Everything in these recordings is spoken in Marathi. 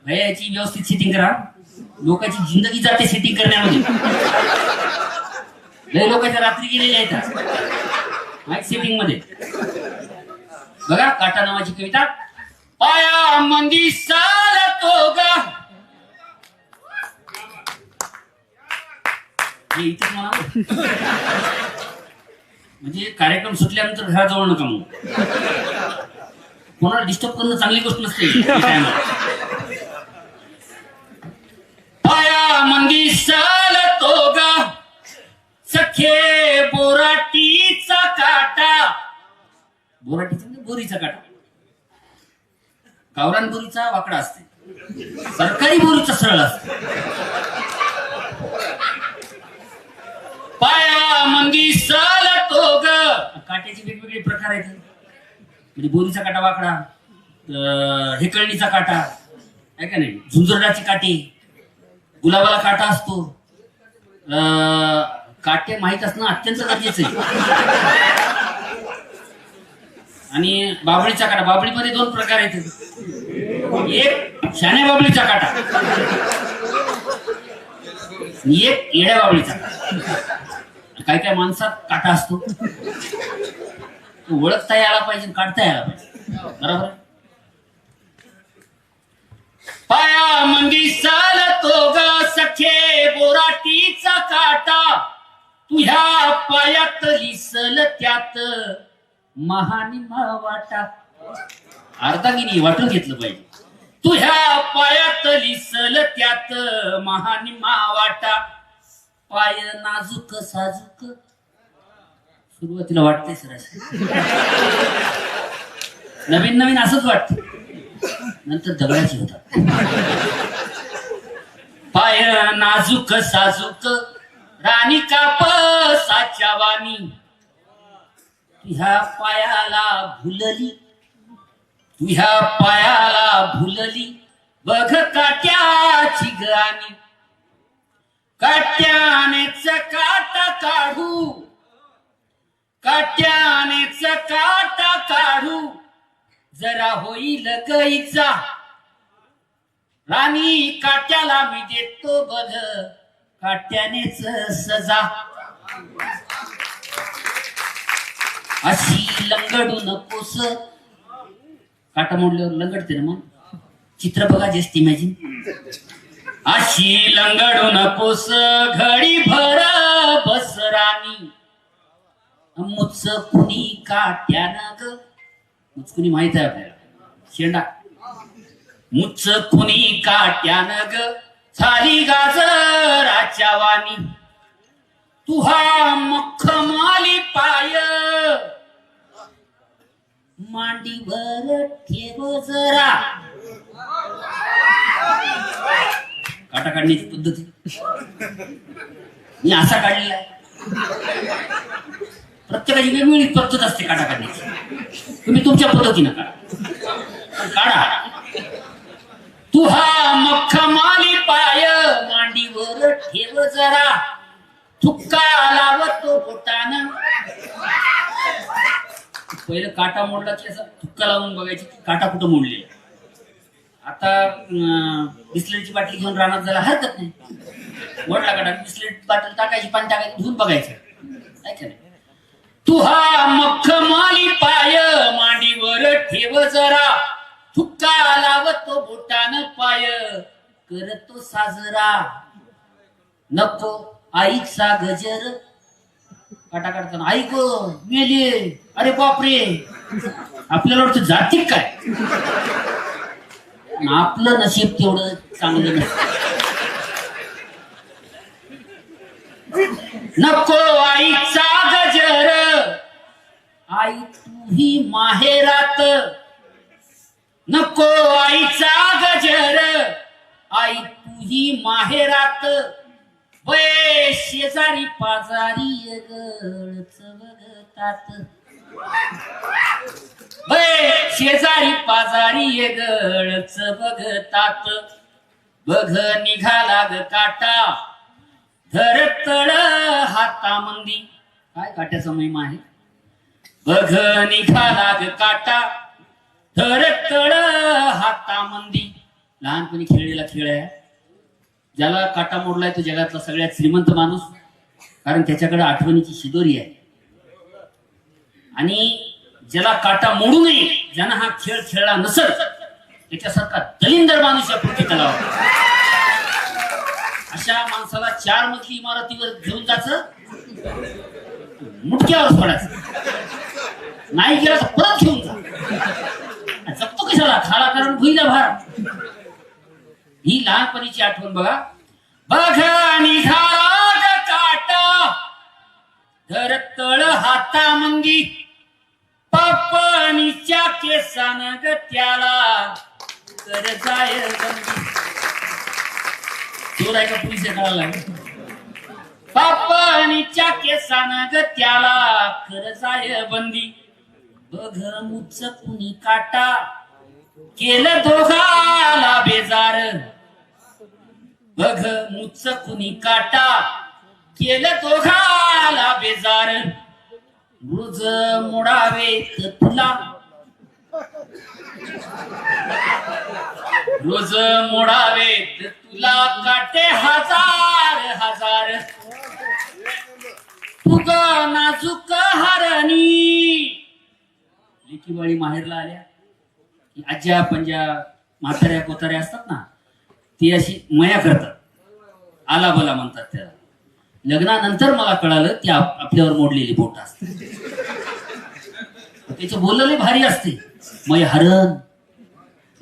भैया याची व्यवस्थित सेटिंग करा. लोकांची जिंदगी जाते सेटिंग करण्यामध्ये. लय लोकांच्या रात्री गेलेल्या आहेत माईक सेटिंग मध्ये. बघा काटा नावाची कविता. पाया मंदी चालतो गा. इथेच म्हणा म्हणजे कार्यक्रम सुटल्यानंतर घराजवळ नका मग. कोणाला डिस्टर्ब करणं चांगली गोष्ट नसते. पाया मंदी चालतो गा सखे बोराटीचा काटा. बोराटीचा म्हणजे बोरीचा काटा. गावरान बोरीचा वाकडा असते, सरकारी बोरीचा सरळ असते. पाया मंदी चालतो ग. काट्याचे वेगवेगळे प्रकार आहेत. म्हणजे बोरीचा काटा वाकडा, हेकळणीचा काटा आहे का नाही, झुंजरडाची काटे, गुलाबाला काटा असतो. काटे माहित असणं अत्यंत गरजेचं आहे. आणि बाबळीचा काटा. बाबळीमध्ये दोन प्रकार आहेत. एक शाण्या बाबळीचा काटा, एक येड्या बाबळीचा काटा. काय काय माणसात काटा असतो, ओळखता यायला पाहिजे, काढता यायला पाहिजे. बरोबर. पाया मंदी चालतो ग सखे बोराटीचा काटा. तुझ्या पायात लिसल त्यात महानिमा वाटा. अर्धागिनी वाटून घेतलं पाहिजे. तुझ्या पायात लिसल त्यात महानिमा वाटा. पाय नाजूक साजूक. सुरुवातीला वाटते सर नवीन नवीन असंच वाटत, नंतर दगडाची होतात. पाय नाजूक साजूक राणी कापसाच्या वाणी. तुझ्या पायाला भुलली, तुझ्या पायाला भुलली बघ काट्याची गाणी. काट्यानेच काटा काढू, काट्यानेच काटा काढू जरा होईल गईचा. राणी काट्याला मी देतो बघ काट्यानेच सजा. अशी लंगडू नकोस. काटा मोडल्यावर लंगडते ना मग. चित्र बघा, जस्ट इमॅजिन. अशी लंगडू नकोस घडी भर बस राणी. मुच कुणी काट्यानं ग. मुचकुनी माहित आहे आपल्याला, शेंडा. मुच कुणी काट्यानं ग झाली गाजराच्या वाणी. तुहा मखमाली पाय मांडीवर ठेव जरा. काटा काढण्याची पद्धती मी असा काढलेला आहे. प्रत्येकाची वेगवेगळी पद्धत असते काटा काढण्याची. तुम्ही तुमच्या पद्धतीनं काढा. तुहा मखमाली पाय मांडीवर ठेव जरा. थुक्का लावतो बोटानं. पहिलं काटा मोडला की असं थुक्का लावून बघायची काटा कुठं मोडलेला. आता बिस्लेटची बाटली घेऊन रानात जायला हरकत नाही. मोडला काटा, बिस्लेट बाटली टाकायची, पाणी टाकायची, धुवून बघायचं. ऐका नाही. तुहा मखमाली पाय मांडीवर ठेव जरा. थुक्का लावतो बोटानं पाय करतो साजरा. नको आईचा गजर. काटा काढताना ऐक मेले, अरे बापरे. आपल्याला वाटतं जाती काय. आपलं नशीब तेवढं चांगलं नसतं. नको आईचा गजर. आई तुही माहेरात. नको आईचा गजर. आई तुही माहेरात. वय शेजारी पाजारी गळच बघतात. वय शेजारी पाजारी गळच बघतात. बघ निघाला ग काटा धर तळ हातामंदी. काय काट्याचा महिमा आहे. बघ निघाला ग काटा धर तळ हातामंदी. लहानपणी खेळलेला खेळ आहे. ज्याला काटा मोडलाय तो जगातला सगळ्यात श्रीमंत माणूस, कारण त्याच्याकडे आठवणीची शिदोरी आहे. आणि ज्याला काटा मोडू नये, ज्यानं हा खेळ खेळला नसल, त्याच्यासारखा दलिंदर माणूस या पृथ्वी तलावावर. अशा माणसाला 4 मजली इमारतीवर घेऊन जायचं, मुटक्यावर पडायचं, नाही गेला तर परत घेऊन जा. जपतो कशाला, खाला कारण भुईला भार. ही लहानपणीची आठवण बघा. बघा निघाला काटा धर तळ हाता मंगी, पापणीच्या केसान ग त्याला कर जाय बंदी. चोर आहे का पोलीस कळाला. पापणीच्या केसान ग त्याला कर जाय बंदी. बघ मुच कुणी काटा केलं दोघाला बेजार. बघ मुच कुणी काटा केलं दोघाला बेजार. रोज मोडावेत तुला, रोज मोडावेत तुला काटे हजार हजार. तू ग नाजूक हरणी. लेकीबाळी माहेरला आल्या की आज्या पंजा म्हाताऱ्या कोताऱ्या असतात ना, ती अशी मया करतात, आला बला म्हणतात त्याला. लग्नानंतर मला कळालं ती आपल्यावर मोडलेली बोट असते. त्याचं बोलले भारी असते. मै हरण,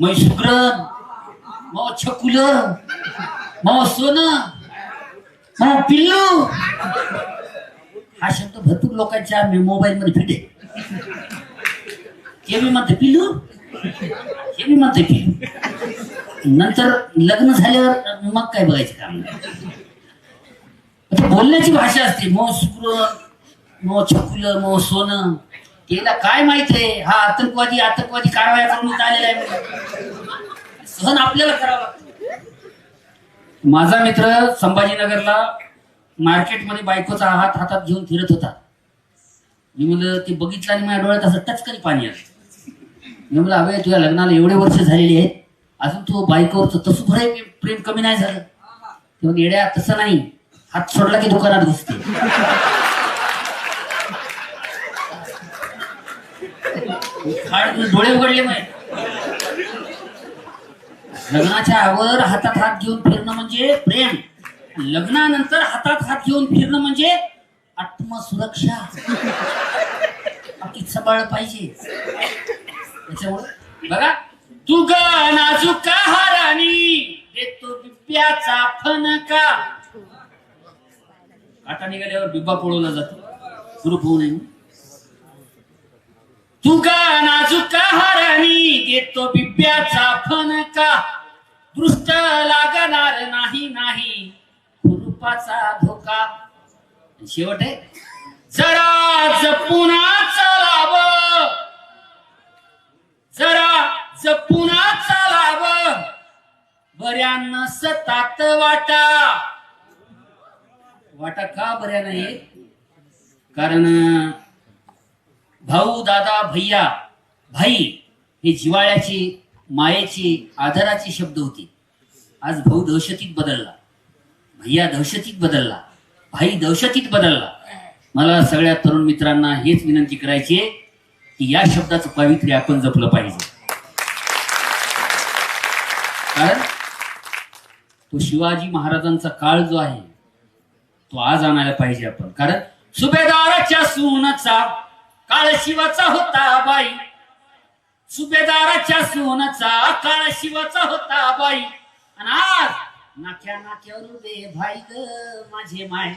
मै सुग्रण, मग छकुल, मग सोन, मग पिल्लू. हा शब्द भरपूर लोकांच्या मोबाईल मध्ये फिटे. हे मी म्हणते पिल्लू, हे मी म्हणते पिल्लू. नंतर लग्न झाल्यावर मग काय बघायचं काम नाही. बोलण्याची भाषा असते. मो सुग्रण, मो छकुल, मो सोन. त्याला काय माहित आहे हा आतंकवादी कारवाया करून आलेला आहे. सहन आपल्याला करावं लागतं. माझा मित्र संभाजीनगरला मार्केटमध्ये बायकोचा हात हातात घेऊन फिरत होता. मी म्हणलं ते बघितलं आणि माझ्या डोळ्यात असं टचकन पाणी आलं. मी म्हणलं अबे तुझ्या लग्नाला एवढे वर्ष झालेली आहेत, अजून तू बायकोवरचं तसं भराय प्रेम कमी नाही झालं. ते म्हणजे येड्या तसं नाही, हात सोडला की दुकानात घुसते. डोळे उघडले नाही. लग्नाच्या आवर हातात हात घेऊन फिरणं म्हणजे प्रेम. लग्नानंतर हातात हात घेऊन फिरणं म्हणजे आत्मसुरक्षा. बाकी सबाळ पाहिजे. त्याच्यामुळे बघा, तू ग नाजूक हरणी देतो बिब्याचा फणका. काटा निघाल्यावर बिब्बा पळवला जातो, सुरू होऊ नये. तू ग नाजूक हरणी देतो बिब्याचा फणका. दृष्ट लागणार नाही नाही रूपाचा धोका. शेवट आहे, जरा जपून चालाव, जरा जपून चालाव, बऱ्यानं सतात वाटा. वाटा का बऱ्या नाही? कारण भाऊ, दादा, भैया, भाई हे जिवाळ्याची, मायेची, आदराची शब्द होती. आज भाऊ दहशतीत बदलला, भैया दहशतीत बदलला, भाई दहशतीत बदलला. मला सगळ्या तरुण मित्रांना हेच विनंती करायची आहे की या शब्दाचं पावित्र्य आपण जपलं पाहिजे. कारण तो शिवाजी महाराजांचा काळ जो आहे तो आज आणायला पाहिजे आपण. कारण सुभेदाराच्या सूनचा काळ शिवाचा होता बाई. सुभेदाराच्या सूनचा काळ शिवाचा होता बाई. आणि आज नाक्या नाक्यावर उभे भाई ग माझे माय,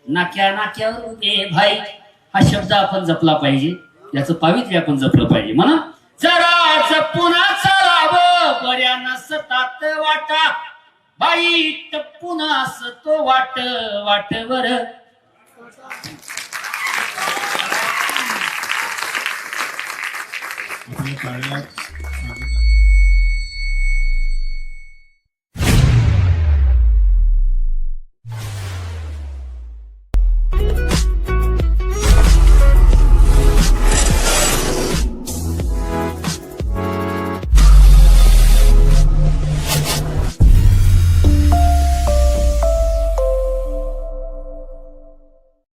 नाक्या नाक्यावर उभे भाई. हा शब्द आपण जपला पाहिजे, याचं पावित्र्य आपण जपलं पाहिजे. म्हणून जरा जपून चालावं, बऱ्यानं सतात वाटा. बाई टप्पून असतो वाट वाटवर. आपल्या कार्यात